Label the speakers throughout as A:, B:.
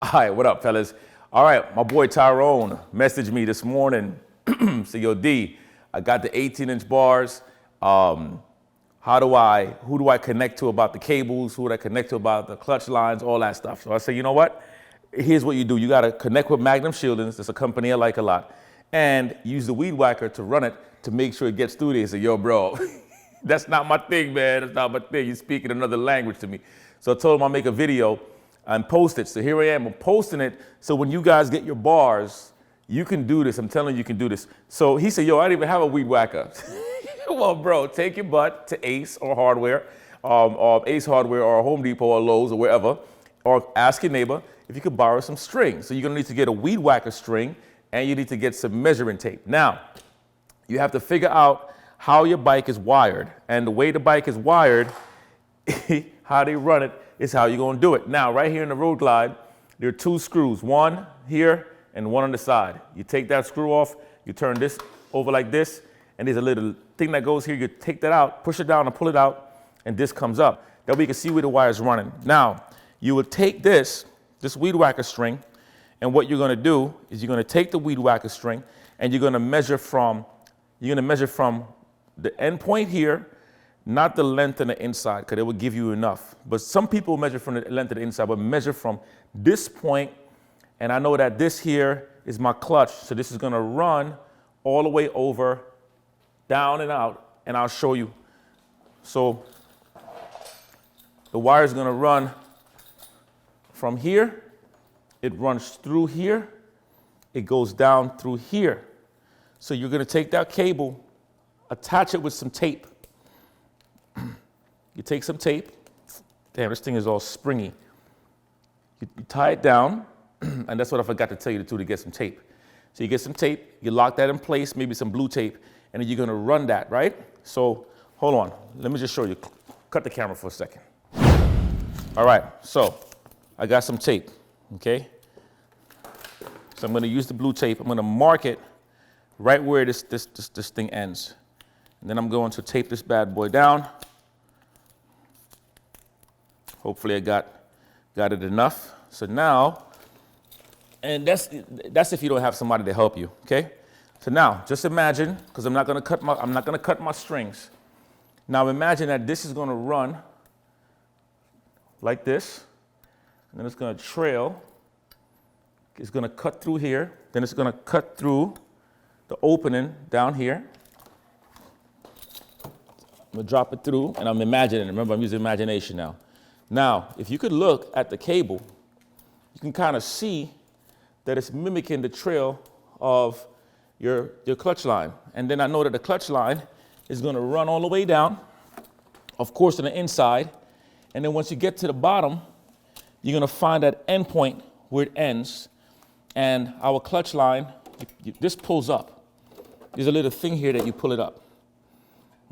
A: All right, what up, fellas? All right, my boy Tyrone messaged me this morning. Say, yo, D, I got the 18-inch bars. Who do I connect to about the cables? Who do I connect to about the clutch lines, all that stuff? So I say, you know what? Here's what you do. You got to connect with Magnum Shieldings. That's a company I like a lot. And use the weed whacker to run it to make sure it gets through there. Say, yo, bro, that's not my thing, man. That's not my thing. You're speaking another language to me. So I told him I'll make a video and post it. So here I am, I'm posting it. So when you guys get your bars, you can do this. I'm telling you, you can do this. So he said, yo, I don't even have a weed whacker. Well, bro, take your butt to Ace or Hardware, or Ace Hardware or Home Depot or Lowe's or wherever, or ask your neighbor if you could borrow some string. So you're gonna need to get a weed whacker string and you need to get some measuring tape. Now, you have to figure out how your bike is wired. And the way the bike is wired, how they run it, is how you're gonna do it. Now, right here in the Road Glide, there are two screws, one here and one on the side. You take that screw off, you turn this over like this, and there's a little thing that goes here. You take that out, push it down and pull it out, and this comes up. That way you can see where the wire is running. Now, you will take this weed whacker string, and what you're gonna do is you're gonna take the weed whacker string and you're gonna measure from the end point here, not the length on the inside, because it will give you enough. But some people measure from the length of the inside, but measure from this point, and I know that this here is my clutch, so this is gonna run all the way over, down and out, and I'll show you. So the wire is gonna run from here, it runs through here, it goes down through here. So you're gonna take that cable, attach it with some tape. You take some tape. Damn, this thing is all springy. You tie it down, and that's what I forgot to tell you to do, to get some tape. So you get some tape, you lock that in place, maybe some blue tape, and then you're gonna run that, right? So hold on, let me just show you. Cut the camera for a second. All right, so I got some tape, okay? So I'm gonna use the blue tape. I'm gonna mark it right where this thing ends. And then I'm going to tape this bad boy down. Hopefully I got it enough. So now, and that's if you don't have somebody to help you, okay? So now, just imagine, because I'm not gonna cut my strings. Now imagine that this is gonna run like this, and then it's gonna trail. It's gonna cut through here, then it's gonna cut through the opening down here. I'm gonna drop it through, and I'm imagining. Remember, I'm using imagination now. Now, if you could look at the cable, you can kind of see that it's mimicking the trail of your clutch line. And then I know that the clutch line is gonna run all the way down, of course, on the inside. And then once you get to the bottom, you're gonna find that end point where it ends. And our clutch line, this pulls up. There's a little thing here that you pull it up,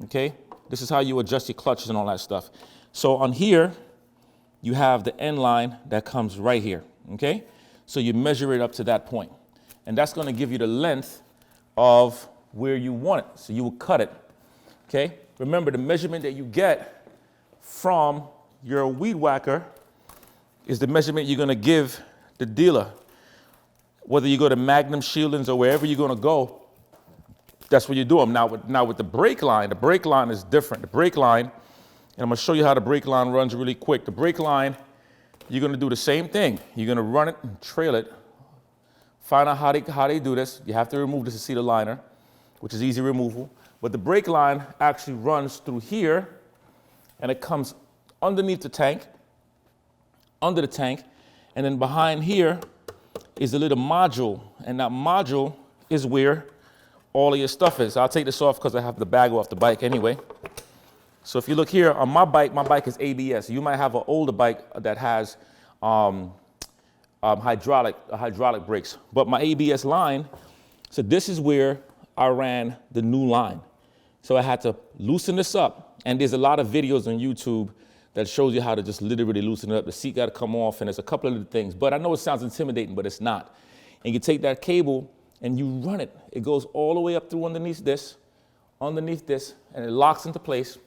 A: okay? This is how you adjust your clutches and all that stuff. So on here, you have the end line that comes right here, okay? So you measure it up to that point. And that's gonna give you the length of where you want it. So you will cut it, okay? Remember, the measurement that you get from your weed whacker is the measurement you're gonna give the dealer. Whether you go to Magnum Shieldings or wherever you're gonna go, that's what you do them. Now with the brake line is different. The brake line, and I'm gonna show you how the brake line runs really quick. The brake line, you're gonna do the same thing. You're gonna run it and trail it. Find out how they do this. You have to remove this acetyl liner, which is easy removal. But the brake line actually runs through here, and it comes underneath the tank, under the tank, and then behind here is a little module, and that module is where all of your stuff is. I'll take this off because I have the bag off the bike anyway. So if you look here on my bike is ABS. You might have an older bike that has hydraulic brakes. But my ABS line, so this is where I ran the new line. So I had to loosen this up. And there's a lot of videos on YouTube that shows you how to just literally loosen it up. The seat got to come off, and there's a couple of other things. But I know it sounds intimidating, but it's not. And you take that cable and you run it. It goes all the way up through underneath this, and it locks into place,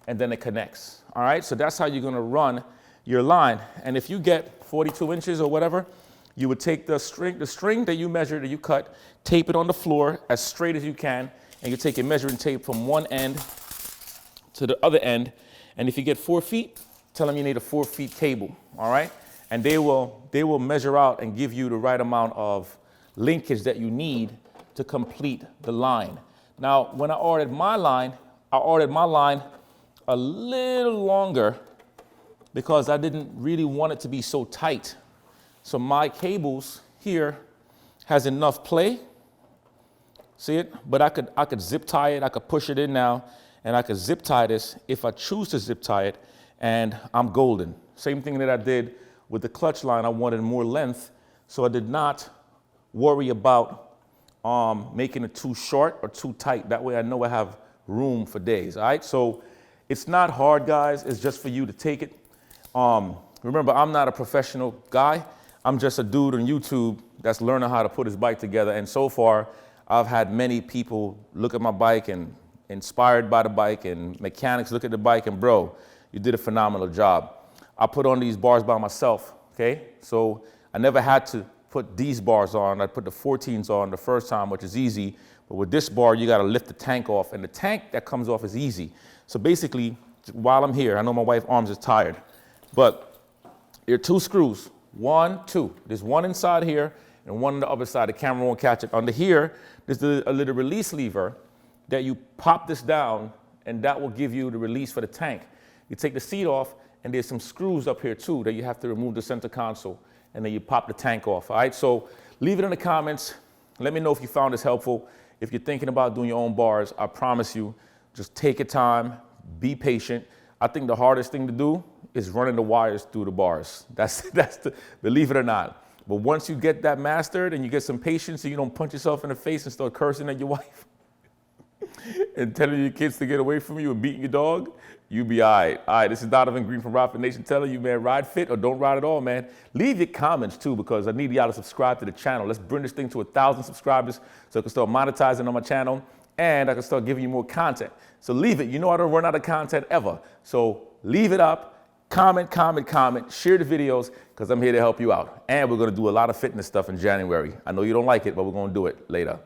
A: and then it connects. All right, so that's how you're gonna run your line. And if you get 42 inches or whatever, you would take the string that you measured, that you cut, tape it on the floor as straight as you can, and you take your measuring tape from one end to the other end. And if you get 4 feet, tell them you need a 4 feet cable, all right? And they will measure out and give you the right amount of linkage that you need to complete the line. Now, when I ordered my line a little longer because I didn't really want it to be so tight. So my cables here has enough play, see it? But I could zip tie it, I could push it in now, and I could zip tie this if I choose to zip tie it, and I'm golden. Same thing that I did with the clutch line. I wanted more length, so I did not worry about making it too short or too tight. That way I know I have room for days, all right? So it's not hard, guys. It's just for you to take it. Remember, I'm not a professional guy. I'm just a dude on YouTube that's learning how to put his bike together. And so far, I've had many people look at my bike and inspired by the bike, and mechanics look at the bike and, bro, you did a phenomenal job. I put on these bars by myself, okay? So I never had to put these bars on. I put the 14s on the first time, which is easy. But with this bar, you gotta lift the tank off, and the tank that comes off is easy. So basically, while I'm here, I know my wife's arms is tired, but there are 2 screws, 1, 2. There's one inside here and one on the other side. The camera won't catch it. Under here, there's a little release lever that you pop this down, and that will give you the release for the tank. You take the seat off, and there's some screws up here too that you have to remove the center console, and then you pop the tank off, all right? So leave it in the comments. Let me know if you found this helpful. If you're thinking about doing your own bars, I promise you, just take your time, be patient. I think the hardest thing to do is running the wires through the bars. That's believe it or not. But once you get that mastered and you get some patience so you don't punch yourself in the face and start cursing at your wife and telling your kids to get away from you and beating your dog, you be all right. All right, this is Donovan Green from Ride Fit Nation telling you, man, ride fit or don't ride at all, man. Leave your comments too, because I need y'all to subscribe to the channel. Let's bring this thing to 1,000 subscribers so I can start monetizing on my channel and I can start giving you more content. So leave it. You know I don't run out of content ever. So leave it up, comment, share the videos, because I'm here to help you out. And we're going to do a lot of fitness stuff in January. I know you don't like it, but we're going to do it later.